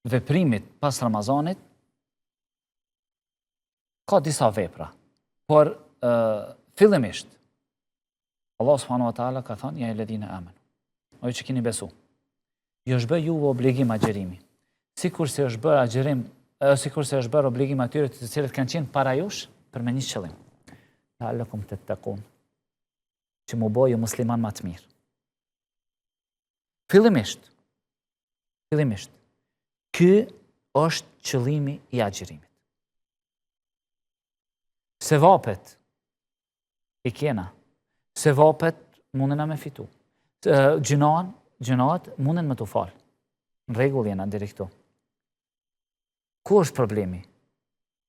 veprimit pas Ramazanit, ka disa vepra. Por, fillimisht, Allah subhanahu wa taala ka thënë, ja ledhina amen. O që keni besu. Jo është bë juve obligim agjerimi. Sikur se është bërë agjerim, sikur se është bërë obligim atyre të cilët kanë qenë para jush, për me një qëllim. La'allakum tattaqun. Që mu bojë musliman më të mirë. Fillimisht, ky është qëllimi i agjerimit. Sevapet i kena, sevapet mundena me fitu. Gjënat munden me të falë. Në regull jena deri këtu. Ku është problemi?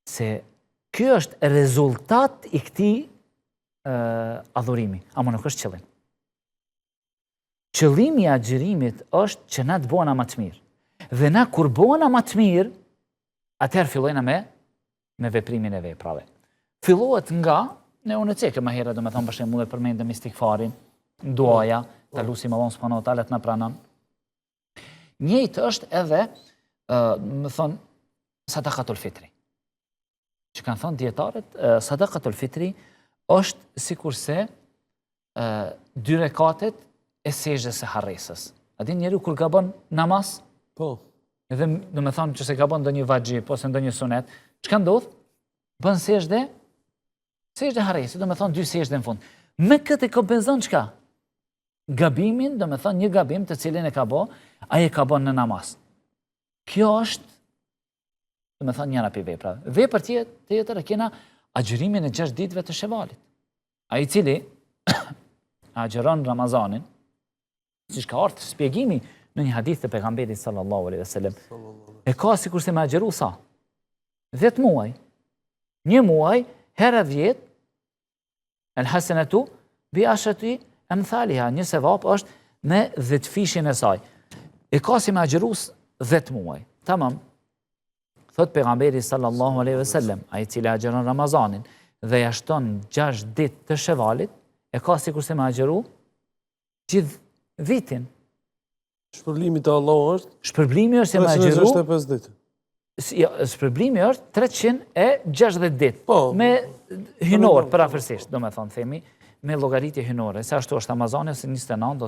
Se kjo është rezultat i këtij adhurimi, ama nuk është qëllim. Qëllimi i agjerimit është që na të bëna më të mirë. Dhe na kur bëna më të mirë, atëherë fillojna me veprimin e veprave. Fillohet nga, ne unë cekë më herë, do me thonë për shembull e përmendëm istikfarin, duaja, ta lutim Allahun subhanahu wa taala të na pranon. Njëjtë është edhe, më thonë, sadakatul fitri. Që kanë thonë dietarët, sadakatul fitri është sikurse 2 rekatet e sejdës së harresës. A din njeriu kur gabon namaz? Po. Edhe do me thonë që se gabon ndonjë vajxhib ose ndonjë sunet, çka ndodh? Bën sejdë harresë, do me thonë 2 sejdë në fund. Me këtë e kompenzon çka? Gabimin, do me thonë një gabim të cilin e ka bo, ai e ka bën në namaz. Kjo është, do me thonë njëra pi veprave. Vepër tjetër e kena agjërimin e 6 ditëve të Shevalit. Ai i cili agjeron Ramazanin, siç ka ardhur shpjegimi në një hadith të pejgamberit sallallahu alaihi wasallam, e ka sikurse me agjeru sa? 10 muaj. 1 muaj herë 10, el hasanatu bi ashati amthaliha, një sevap është me 10 fishin e saj. E ka si me agjeru 10 muaj. Tamam. Thot pejgamberi sallallahu alaihi wasallam, ai i cili agjeron Ramazanin dhe ja shton 6 ditë të Shevalit, e ka sikurse me agjeru gjithë vitin. Shpërblimi te Allahu është? Shpërblimi është se me agjeru 365 ditë. Shpërblimi është 360 ditë. Po. Me hynor, parafërsisht, do me thonë, themi, me llogaritje hynore, se ashtu është Ramazani ose 29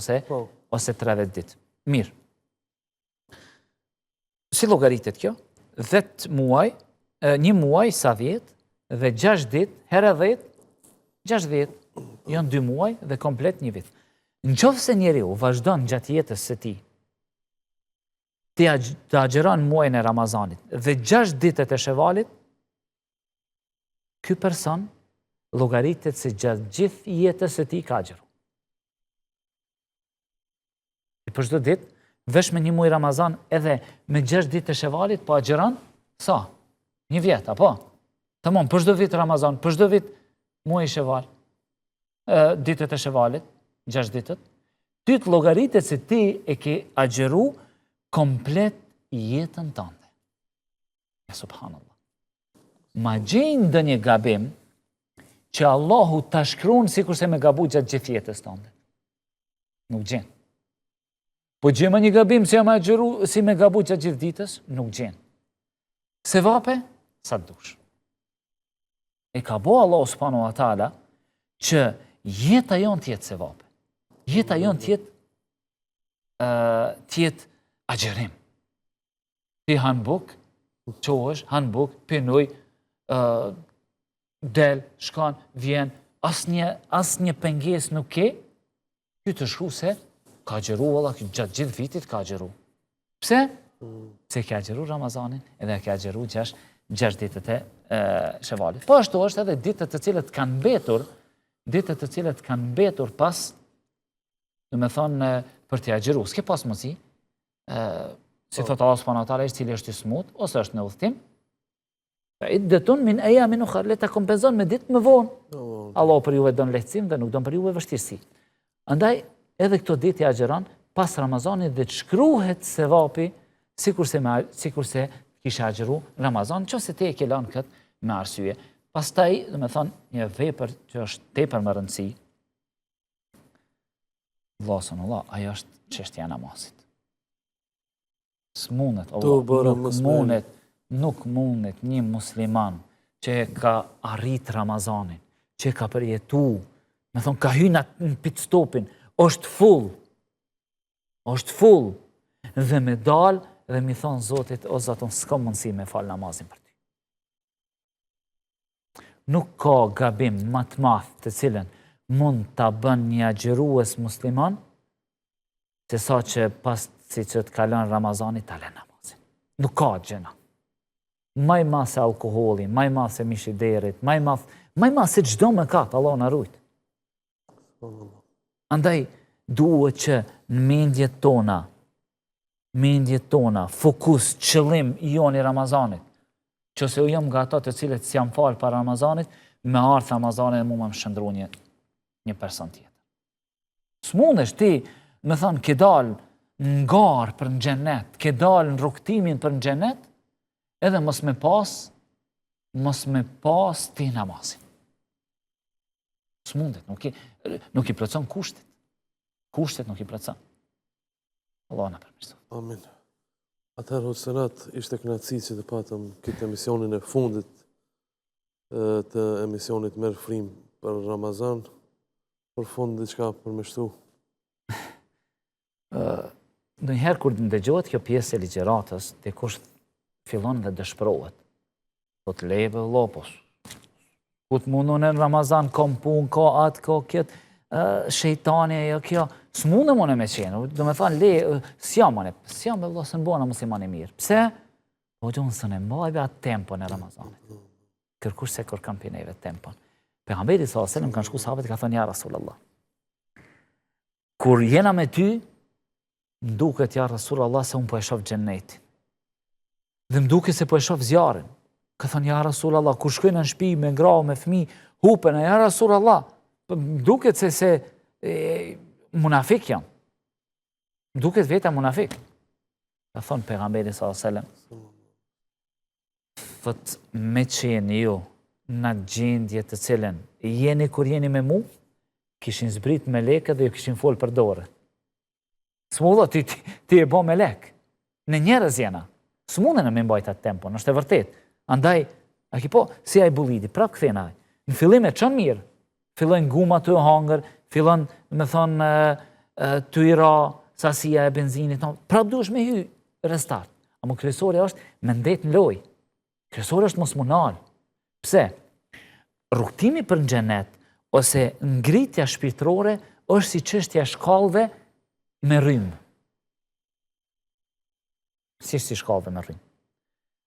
ose 30 ditë. Mirë. Si llogaritet kjo? 10 muaj, 1 muaj sa 10 dhe 6 ditë, herë 10, 60, janë 2 muaj dhe komplet 1 vit. Nëse njeriu vazhdon gjatë jetës së tij të agjeron muajin e Ramazanit dhe 6 ditët e Shevalit, ky person llogaritet se gjatë gjithë jetës së tij ka agjeru. Për çdo ditë, vesh me 1 muaj Ramazan edhe me 6 ditë të Shevalit, po agjeron sa? 1 vjet, apo? Tamam, për çdo vit Ramazan, për çdo vit muaj Sheval, ditët e Shevalit, 6 ditët, ty të llogaritet se ti e ke agjeru komplet jetën tënde. Subhanallah. Ma gjejnë ndonjë gabim që Allahu ta shkruan sikurse me gabu gjatë gjithë jetës tënde. Nuk gjen. Po gjema një gabim si me gjëru, si me gabu gjatë gjithë ditës, nuk gjenë. Sevape, sa të dush. E ka bo Allah subhanahu wa taala që jeta jonë tjetë sevape. Jeta jonë tjetë agjerim. Ti hanë buk, qohësh, hanë buk, pinuj, del, shkan, vjen, as një penges nuk ke, ty të shku se ka agjeru, valla, gjatë gjithë vitit ka agjeru. Pse? Se ka agjeru Ramazanin edhe ka agjeru 6 ditët e Shevalit. Po ashtu është edhe ditët të cilët kanë mbetur pas, do me thonë, për t'i agjeru. S'ke pas mësi, si thotë Allah subhanahu wa taala, cili është i smut, ose është në udhtim, iddatun min ayamin ukhra, le ta kompenzon me ditë më vonë. Allah për juve don lehtësim dhe nuk don për juve vështirësi. Andaj, edhe këto ditë i agjeron pas Ramazanit dhe të shkruhet sevapi sikurse kisha agjeru Ramazan, nëse ti e ke lënë këtë me arsye. Pastaj, do me thonë, një vepër që është tepër më rëndësi, Allah, ajo është çështja e namazit. Nuk mundet një musliman që e ka arrit Ramazanin, që e ka përjetu, me thonë, ka hyna në pit stopin, është full, dhe me dalë dhe mi thonë Zotit, o Zotin, s'ka mundësi me falë namazin për ty. Nuk ka gabim më të madh të cilën mund të bën një agjerues musliman, se sa që pas si që të kalon Ramazani të alen namazin. Nuk ka gjëna. Maj ma se alkoholi, maj ma se mishiderit, maj ma se gjdo me katë, Allah në rujtë. Andaj, duhet që në mendjet tona, fokus, qëllim jonë i Ramazanit, që se u jam nga ata të cilët si jam falë para Ramazanit, me ardhë Ramazanit mu më shëndru një person tjetër. S'mundesh ti, me thonë, ke dalë në garë për në xhenet, ke dalë në rrugtimin për në xhenet, edhe mos me pas ti namazin. S'mundet, nuk i plotson kushtet. Kushtet nuk i plotson. Allah na përmirësoj. Amin. Atëherë, Hoxhenat, ishte kënaqësi që të patëm këtë emisionin e fundit të emisionit Merr Frim për Ramazan. Për fund diçka përmeshtu. Ndonjëherë kur ndëgjohet kjo pjesë e ligjëratës, dikush fillon dhe dëshpërohet. Thot leve lopos. Ku të mundon në Ramazan, kom punë, ka atë, ka këtë, shejtani e kjo. S'mundë më në me qenë, do me thonë, s'jam e vëllo së në bona muslimani mirë. Pse? Po gjonë së në mbajve atë tempon e Ramazanit. Kërkush se kërkam pineve tempon. Pejgamberi sallallahu alajhi wasallam kanë shku sahabët ka thonë ja Rasulullah. Kur jena me ty, mduket ja Rasulullah se unë po e shoh xhenetin. Dhe mduket se po e shoh zjarrin. Ka thonë ja Rasulullah, kur shkojnë në shtëpi me ngrau me fëmijë, hupen ja Rasulullah. Mduket se munafik jam. Mduket veta munafik. Ka thonë pejgamberi sallallahu alajhi wasallam. Thot me qeni ju në gjendje të cilën jeni kur jeni me mu, kishin zbrit me leke dhe ju kishin folë për dore. S'mullo, ti e bo me lek. Në njerëz jena. S'mune në me mbajt atë tempo, nështë e vërtet. Andaj, a ki po, si a i bulidi, prap këthena. Në fillim e qënë mirë. Fillojnë guma të hangër, fillon, me thonë, të ira, sasia e benzinit, prap duesh me hy restart. Amo kryesori është me ndet në loj. Kryesori është mos munal. Pse? Rrugtimi për në xhenet, ose ngritja shpirtërore, është si çështja e shkallëve me rrymë. Si shkallëve me rrymë.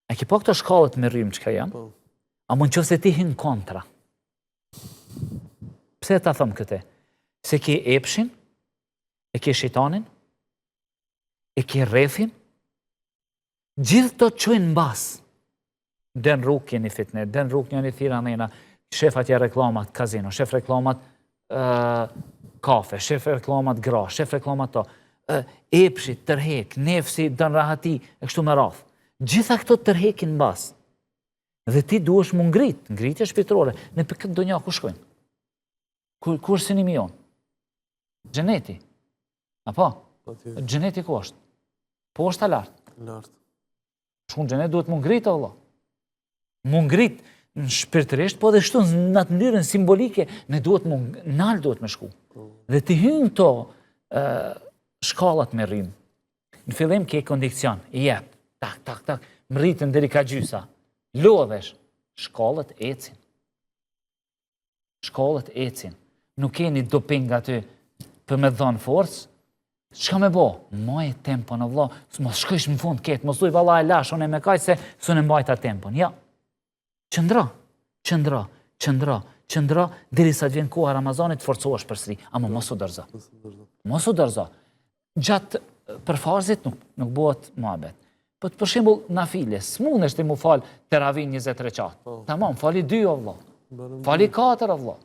A ki po këto shkallët me rrymë që ka janë? A mund që se ti hinë kontra. Pse ta thëmë këte? Se ke epshin, e ke shejtanin, e ke rrethin, gjithë të qëjnë në basë. Den rrug jeni fitnet, den rrug njëni thira nëjna, shefat ja reklamat kazino, shef reklamat kafe, shef reklamat gra, shef reklamat to, epshi, tërhek, nefsi, dën rahati, e kështu me rath. Gjitha këto tërhekin në basë. Dhe ti duesh mu ngritje shpirtërore, në për këtë donja ku shkojnë? Ku është sinimi jonë? Xheneti. Apo? Xheneti ku është? Poshtë a lart? Lart. Shkon xhenet duhet mu ngrit Allah. Mu ngrit në shpirtërisht, po dhe shtu në atë mënyrën simbolike, ne duhet mu nal duhet me shku. Dhe të hynë to shkallat me rrim. Në fillim ke kondicion, jep, tak, më rritën deri ka gjysa. Lodhesh, shkallat ecin. Shkallat ecin. Nuk keni doping aty për me dhënë forcë. Çka me bo? Maj tempon o vlla, mos shkojsh në fund ketë, mos duj valla e lash, unë me kaj se s'unë mbajta tempon. Ja. Qëndra, deri sa të vjen koha Ramazanit, forcohesh përsëri, ama mos u dorëzo. Mos u dorëzo. Gjatë për farzit nuk bëhet muhabet. Po për shembull nafile, s'mundesh ti mu fal teravih 20 rekat. Tamam, fali 2 o vlla. Fali 4 o vlla.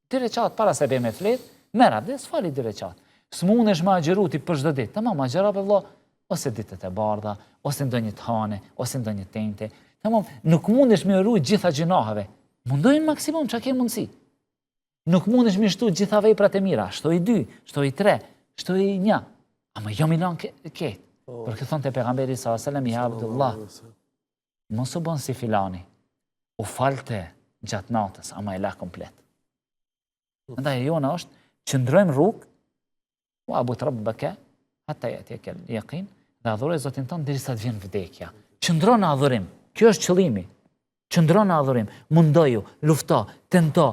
2 rekat para se bëj me flet, merr abdes, fali 2 rekat. S'mundesh ma agjeru ti për çdo ditë. Tamam, agjera për vlla, ose ditët e bardha, ose ndonjë të hane, ose ndonjë tente. Tamam, nuk mundesh me ruaj gjitha gjinaheve. Mundojnë maksimum çka ke mundsi. Nuk mundesh me shtu gjitha veprat e mira. Shtoj 2, shtoj 3, shtoj 1. Ama jo milan ke. Për këtë thonte pejgamberi sallallahu alajhi wasallam, ja Abdullah, mos u bën si filani. U falte gjatë natës, ama e la komplet. Andaj jona është qëndrojmë rrugë, wa abut rabbaka hatta yatiyaka al-yaqin, dhe adhuroj Zotin tënd derisa të vjen vdekja. Qëndro në adhurim. Kjo është qëllimi. Qëndro në adhurim. Mundoju, lufto, tento,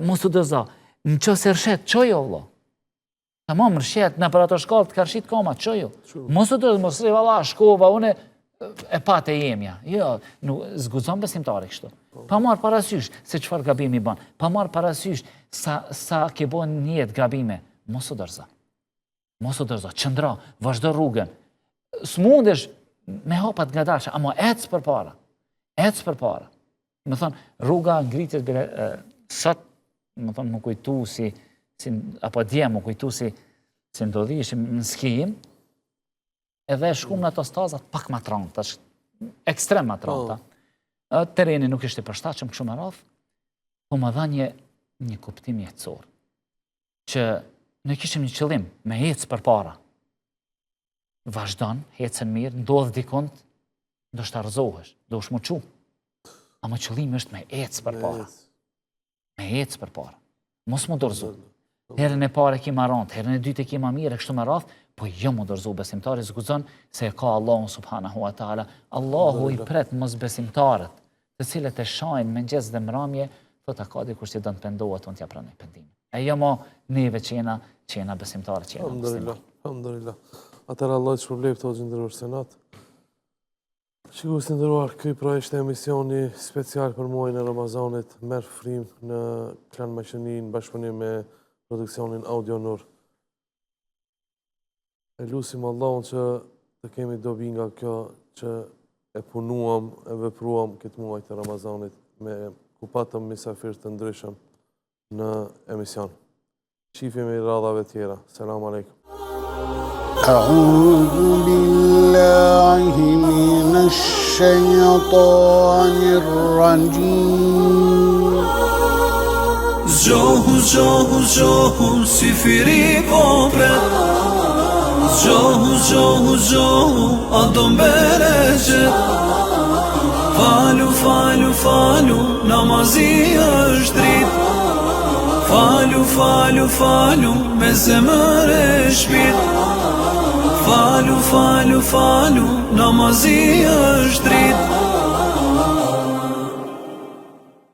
mos u dozo. Nëse rrshet, çojo vëlla. Tamam, rrshet në për ato shkallë të karshit koma, çojo. Mos u dozo, mos ri valla, shkova unë e patë jemja. Jo, nuk zguzon besimtari kështu. Pa marr parasysh se çfarë gabimi bën. Pa marr parasysh sa ke bën një jetë gabime. Mos u dorëzo. Mos u dorëzo, qëndro, vazhdo rrugën. S'mundesh me hapat ngadalshme, ama ec përpara. Ec përpara. Më thon, rruga ngritet bile sot, më thon, më kujtu si apo dje më kujtu si ndodhishim në skijim, edhe shkum në ato stazat pak ma tronta, ekstrem ma tronta. Tereni nuk ishte përshtatshëm kështu më radh, po më dha një kuptim jetësor, që ne kishim një qëllim, me ec përpara. Vazhdon, ecën mirë, ndodh dikont, ndoshta rrezohesh, do u shmuçu. Ama qëllimi është me ec përpara. Me ec përpara. Mos mu dorëzu. Herën e parë ki marrant, herën e dytë ki ma mirë, kështu me radh, po jo mu dorëzu. Besimtari zguzon se ka Allahu subhanahu wa taala. Allahu i pret mos besimtarët, të cilët e shajnë mëngjes dhe mramje, thotë ka dikush që do të pendohet, unë t'ja pranoj pendimin. E jo mo neve që jena besimtarë, që jena muslimat. Alhamdulillah. Atëra Allah të shpërblet të gjendëror senat. Shikues të nderuar, ky pra ishte emisioni special për muajin e Ramazanit, merr frim në Klan Maqeni në bashkëpunim me produksionin Audio Nur. E lutim Allahun që të kemi dobi nga kjo që e punuam, e vepruam këtë muaj të Ramazanit me ku patëm mysafir të ndryshëm në emision. Shifemi radhave tjera. Selam aleikum. أعوذ بالله من الشيطان الرجيم Zgjohu si firi popret. Zgjohu a do mbereqet. Falu namazi është drit. Falu me zemër e shpirt. Falu, namazi është drit.